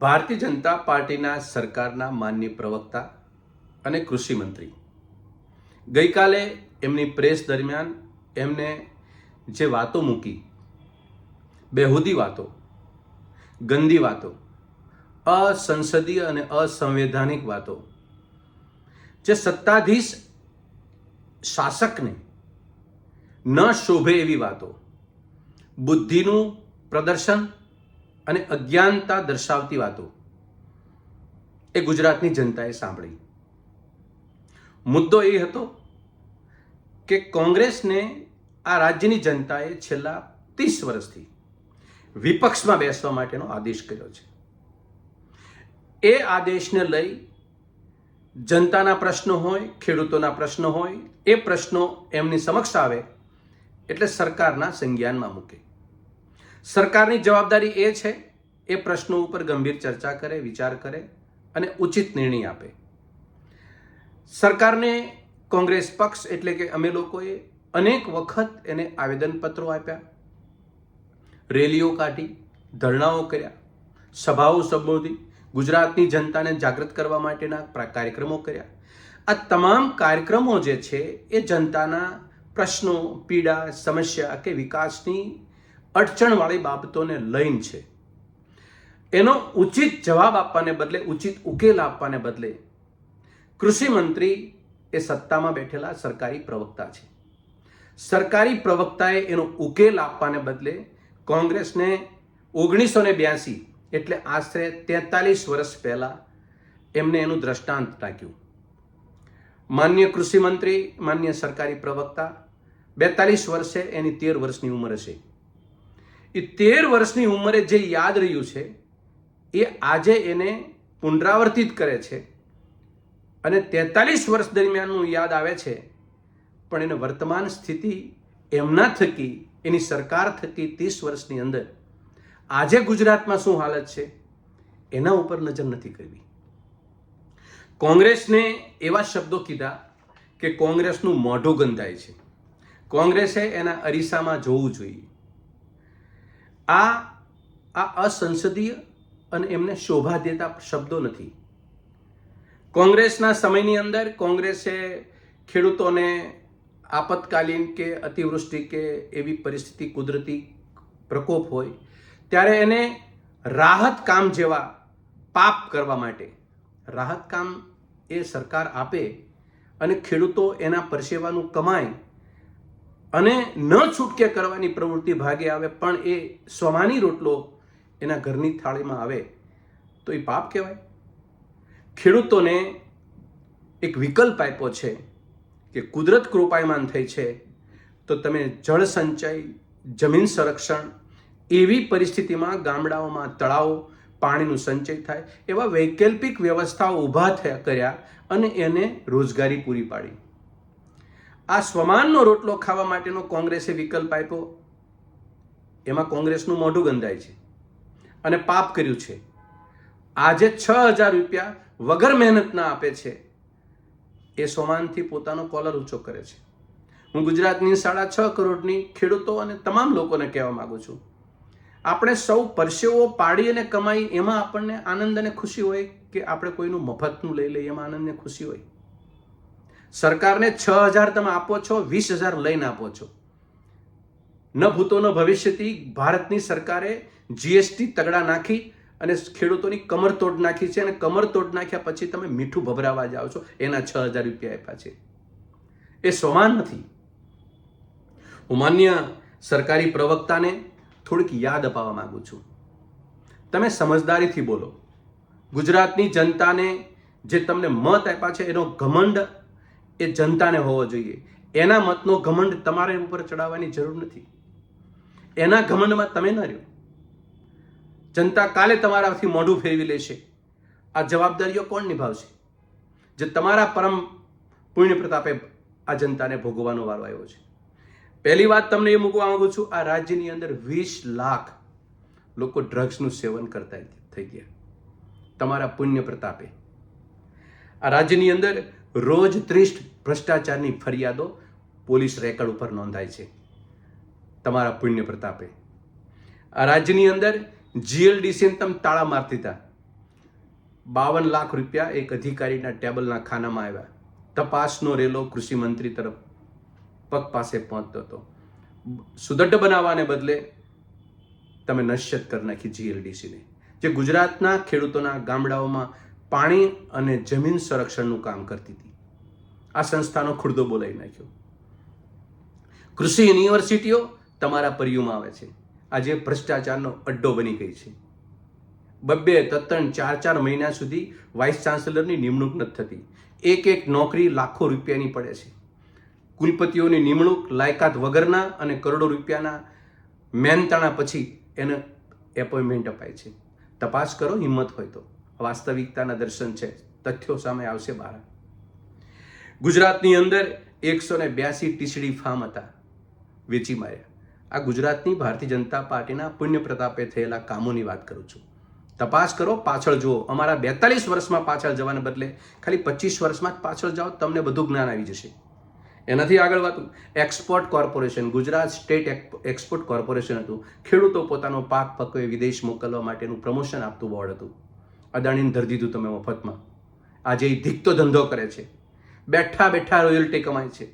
ભારતીય જનતા પાર્ટીના સરકારના માનનીય પ્રવક્તા અને કૃષિ મંત્રી ગઈકાલે એમની પ્રેસ દરમિયાન એમને જે વાતો મૂકી, બેહુદી વાતો, ગંદી વાતો, અસંસદીય અને અસંવૈધાનિક વાતો, જે સત્તાધીશ શાસકને ન શોભે એવી વાતો, બુદ્ધિનું પ્રદર્શન અને અજ્ઞાનતા દર્શાવતી વાતો એ ગુજરાતની જનતાએ સાંભળી. મુદ્દો એ હતો કે કોંગ્રેસને આ રાજ્યની જનતાએ છેલ્લા 30 વર્ષથી વિપક્ષમાં બેસવા માટેનો આદેશ કર્યો છે. એ આદેશને લઈ જનતાના પ્રશ્નો હોય, ખેડૂતોના પ્રશ્નો હોય, એ પ્રશ્નો એમની સમક્ષ આવે એટલે સરકારના સંજ્ઞાનમાં મૂકે. સરકારની જવાબદારી એ છે એ પ્રશ્નો ઉપર ગંભીર ચર્ચા કરે, વિચાર કરે અને ઉચિત નિર્ણય આપે. સરકારને કોંગ્રેસ પક્ષ એટલે કે અમે લોકોએ અનેક વખત એને આવેદનપત્રો આપ્યા, રેલીઓ કાઢી, ધરણાઓ કર્યા, સભાઓ સંબોધી, ગુજરાતની જનતાને જાગૃત કરવા માટેના કાર્યક્રમો કર્યા. આ તમામ કાર્યક્રમો જે છે એ જનતાના પ્રશ્નો, પીડા, સમસ્યા કે વિકાસની અડચણવાળી બાબતોને લઈને છે. એનો ઉચિત જવાબ આપવાને બદલે, ઉચિત ઉકેલ આપવાને બદલે કૃષિ મંત્રી એ સત્તામાં બેઠેલા સરકારી પ્રવક્તા છે. સરકારી પ્રવક્તાએ એનો ઉકેલ આપવાને બદલે કોંગ્રેસને 1982 એટલે આશરે 43 વર્ષ પહેલા એમને એનું દ્રષ્ટાંત ટાંક્યું. માન્ય કૃષિ મંત્રી, માન્ય સરકારી પ્રવક્તા 42 વર્ષે એની 13 વર્ષની ઉંમર હશે. એ 13 વર્ષની ઉંમરે જે યાદ રહ્યું છે એ આજે એને પુનરાવર્તિત કરે છે અને 43 વર્ષ દરમિયાનનું યાદ આવે છે. પણ એને વર્તમાન સ્થિતિ એમના થકી, એની સરકાર થકી 30 વર્ષની અંદર આજે ગુજરાતમાં શું હાલત છે એના ઉપર નજર નથી કરવી. કોંગ્રેસને એવા શબ્દો કીધા કે કોંગ્રેસનું મોઢું ગંધાય છે, કોંગ્રેસે એના અરીસામાં જોવું જોઈએ. આ અસંસદીય અને એમને શોભા દેતા શબ્દો નથી. કોંગ્રેસના સમયની અંદર કોંગ્રેસે ખેડૂતોને આપતકાલીન કે અતિવૃષ્ટિ કે એવી પરિસ્થિતિ, કુદરતી પ્રકોપ હોય ત્યારે એને રાહત કામ જેવા પાપ કરવા માટે રાહત કામ એ સરકાર આપે અને ખેડૂતો એના પરસેવાનું કમાય અને ન છૂટકે કરવાની પ્રવૃત્તિ ભાગે આવે, પણ એ સ્વમાની રોટલો એના ઘરની થાળીમાં આવે તો એ પાપ કહેવાય. ખેડૂતોને એક વિકલ્પ આપ્યો છે કે કુદરત કૃપાયમાન થઈ છે તો તમે જળ સંચય, જમીન સંરક્ષણ, એવી પરિસ્થિતિમાં ગામડાઓમાં તળાવો, પાણીનું સંચય થાય એવા વૈકલ્પિક વ્યવસ્થાઓ ઊભા કર્યા અને એને રોજગારી પૂરી પાડી. આ સ્વમાનનો રોટલો ખાવા માટેનો કોંગ્રેસે વિકલ્પ આપ્યો, એમાં કોંગ્રેસનું મોઢું ગંધાય છે અને પાપ કર્યું છે. આજે 6,000 રૂપિયા વગર મહેનતના આપે છે એ સ્વમાનથી પોતાનો કોલર ઊંચો કરે છે. હું ગુજરાતની 6.5 કરોડની ખેડૂતો અને તમામ લોકોને કહેવા માંગુ છું, આપણે સૌ પરસેવો પાડી અને કમાઈ એમાં આપણને આનંદ અને ખુશી હોય કે આપણે કોઈનું મફતનું લઈ લઈએ એમાં આનંદ અને ખુશી હોય. સરકારને 6,000 તમે આપો છો, 20,000 લઈને આપો છો. ન ભૂતો ન ભવિષ્યથી ભારતની સરકારે જીએસટી તગડા નાખી અને ખેડૂતોની કમર તોડ નાખી છે અને કમર તોડ નાખ્યા પછી તમે મીઠું ભભરાવા જાઓ છો, એના 6,000 રૂપિયા આપ્યા છે. એ સમાન નથી. હું માન્ય સરકારી પ્રવક્તાને થોડીક યાદ અપાવવા માંગુ છું. તમે સમજદારીથી બોલો. ગુજરાતની જનતાને જે તમને મત આપ્યા છે એનો ઘમંડ એ જનતાને હોવો જોઈએ. એના મતનો ઘમંડ તમારે ઉપર ચડાવવાની જરૂર નથી. એના ઘમંડમાં તમે ન રહ્યો. જનતા કાલે તમારાથી મોઢું ફેરવી લેશે. આ જવાબદારીઓ કોણ નિભાવશે? જે તમારા પરમ પુણ્ય પ્રતાપે આ જનતાને ભોગવવાનો વારો આવ્યો છે. પહેલી વાત તમને એ મૂકવા માંગુ છું, આ રાજ્યની અંદર 20 લાખ લોકો ડ્રગ્સનું સેવન કરતા થઈ ગયા તમારા પુણ્ય પ્રતાપે. આ રાજ્યની અંદર રોજ 30 ભ્રષ્ટાચારની ફરિયાદો પોલીસ રેકર્ડ ઉપર નોંધાય છે તમારા પુણ્ય પ્રતાપે. આ રાજ્યની અંદર જીએલડીસીને તમે તાળા મારતી હતા, 52 લાખ રૂપિયા એક અધિકારીના ટેબલના ખાનામાં આવ્યા. તપાસનો રેલો કૃષિ મંત્રી તરફ પગ પાસે પહોંચતો હતો. સુદૃઢ બનાવવાને બદલે તમે નશ્યત કરી નાખી જીએલડીસીને, જે ગુજરાતના ખેડૂતોના ગામડાઓમાં પાણી અને જમીન સંરક્ષણનું કામ કરતી હતી. આ સંસ્થાનો ખુરદો બોલાવી નાખ્યો. કૃષિ યુનિવર્સિટીઓ તમારા પર્યુમાં આવે છે. આજે ભ્રષ્ટાચારનો અડ્ડો બની ગઈ છે. 2-3-4 મહિના સુધી વાઇસ ચાન્સેલરની નિમણૂક નથી થતી. એક નોકરી લાખો રૂપિયાની પડે છે. કુલપતિઓની નિમણૂક લાયકાત વગરના અને કરોડો રૂપિયાના મહેનતાણા પછી એને એપોઇન્ટમેન્ટ અપાય છે. તપાસ કરો, હિંમત હોય તો. વાસ્તવિકતાના દર્શન છે, તથ્યો સામે આવશે બહાર. ગુજરાતની અંદર 182 ટીસડી ફાર્મ હતા, વેચી માર્યા. આ ગુજરાતની ભારતીય જનતા પાર્ટીના પુણ્ય પ્રતાપે થયેલા કામોની વાત કરું છું. તપાસ કરો, પાછળ જુઓ. અમારા 42 વર્ષમાં પાછળ જવાને બદલે ખાલી 25 વર્ષમાં જ પાછળ જાઓ, તમને બધું જ્ઞાન આવી જશે. એનાથી આગળ વાત, export corporation, Gujarat state export corporation હતું. ખેડૂતો પોતાનો પાક પકવે વિદેશ મોકલવા માટેનું પ્રમોશન આપતું બોર્ડ હતું. અદાણીને ધરી દીધું તમે મફતમાં. આજે એ ધીકતો ધંધો કરે છે, બેઠા બેઠા રોયલ્ટી કમાય છે.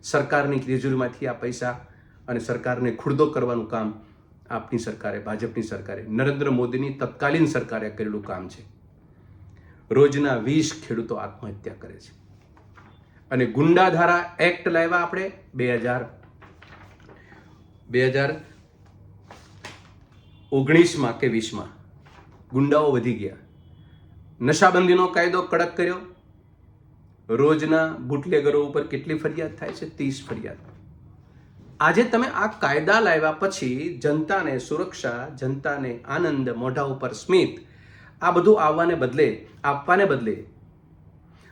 સરકારની તિજોરીમાંથી આ પૈસા અને સરકારને ખુરદો કરવાનું કામ આપની સરકારે, ભાજપની સરકારે, નરેન્દ્ર મોદીની તત્કાલીન સરકારે કરેલું કામ છે. રોજના 20 ખેડૂતો આત્મહત્યા કરે છે. અને ગુંડાધારા એક્ટ લાવ્યા આપણે 2019માં કે 20માં. ગુંડાઓ વધી ગયા. નશાબંધીનો કાયદો કડક કર્યો. રોજના બુટલેગરો ઉપર કેટલી ફરિયાદ થાય છે? 30 ફરિયાદ. આજે તમે આ કાયદા લાવ્યા પછી જનતાને સુરક્ષા, જનતાને આનંદ, મોઢા ઉપર સ્મિત, આ બધું આપવાને બદલે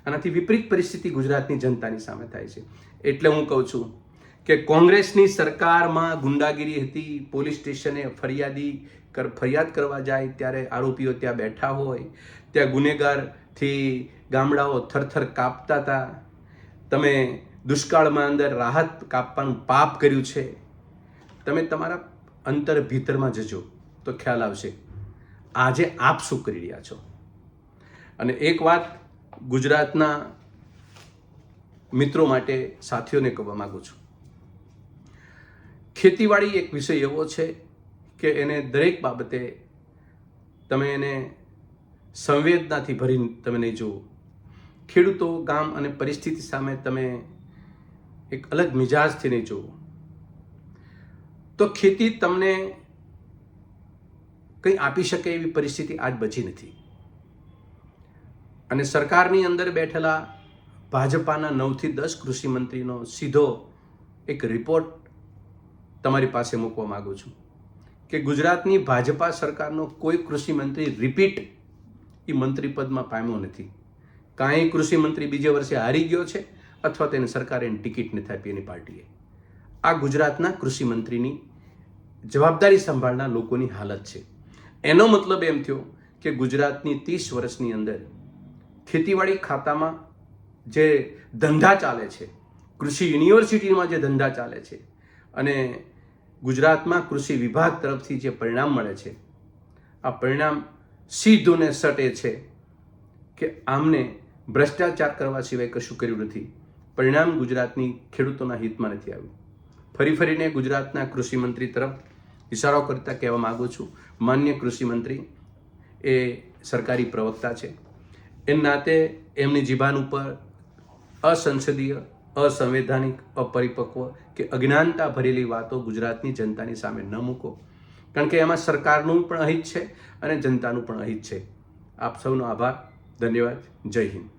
આનાથી વિપરીત પરિસ્થિતિ ગુજરાતની જનતાની સામે થાય છે. એટલે હું કહું છું કે કોંગ્રેસની સરકારમાં ગુંડાગીરી હતી. પોલીસ સ્ટેશને ફરિયાદ કરવા જાય ત્યારે આરોપીઓ ત્યાં બેઠા હોય, ત્યાં ગુનેગારથી ગામડાઓ થરથર કાપતા હતા. તમે દુષ્કાળમાં અંદર રાહત કાપવાનું પાપ કર્યું છે. તમે તમારા અંતર ભીતરમાં જજો તો ખ્યાલ આવશે આજે આપ શું કરી રહ્યા છો. અને એક વાત ગુજરાતના મિત્રો માટે, સાથીઓને કહેવા માંગુ છું, ખેતીવાડી એક વિષય એવો છે કે એને દરેક બાબતે તમે એને સંવેદનાથી ભરીને તમે નહીં જુઓ. ખેડૂતો, ગામ અને પરિસ્થિતિ સામે તમે એક અલગ મિજાજથી નહીં જુઓ તો ખેતી તમને કંઈ આપી શકે એવી પરિસ્થિતિ આજ બચી નથી. અને સરકારની અંદર બેઠેલા ભાજપાના 9 થી 10 કૃષિ મંત્રીનો સીધો એક રિપોર્ટ તમારી પાસે મૂકવા માંગુ છું કે ગુજરાતની ભાજપા સરકારનો કોઈ કૃષિ મંત્રી રિપીટ એ મંત્રી પદમાં પામ્યો નથી. કાંઈ કૃષિ મંત્રી બીજે વર્ષે હારી ગયો છે અથવા તેને સરકારે ટિકિટ નથી આપી એની પાર્ટીએ. આ ગુજરાતના કૃષિ મંત્રીની જવાબદારી સંભાળનાર લોકોની હાલત છે. એનો મતલબ એમ થયો કે ગુજરાતની 30 વર્ષની અંદર ખેતીવાડી ખાતામાં જે ધંધા ચાલે છે, કૃષિ યુનિવર્સિટીમાં જે ધંધા ચાલે છે અને ગુજરાતમાં કૃષિ વિભાગ તરફથી જે પરિણામ મળે છે, આ પરિણામ સીધું ને સટે છે કે આમને ભ્રષ્ટાચાર કરવા સિવાય કશું કર્યું નથી. પરિણામ ગુજરાતની ખેડૂતોના હિતમાં નથી આવ્યું. ફરીને ગુજરાતના કૃષિ મંત્રી તરફ ઇશારો કરતા કહેવા માગું છું, માન્ય કૃષિ મંત્રી એ સરકારી પ્રવક્તા છે. એ નાતે એમની જીભાન ઉપર અસંસદીય, અસંવૈધાનિક, અપરિપક્વ કે અજ્ઞાનતા ભરેલી વાતો ગુજરાતની જનતાની સામે ન મૂકો, કારણ કે એમાં સરકારનું પણ અહિત છે અને જનતાનું પણ અહિત છે. આપ સૌનો આભાર, ધન્યવાદ, જય હિન્દ.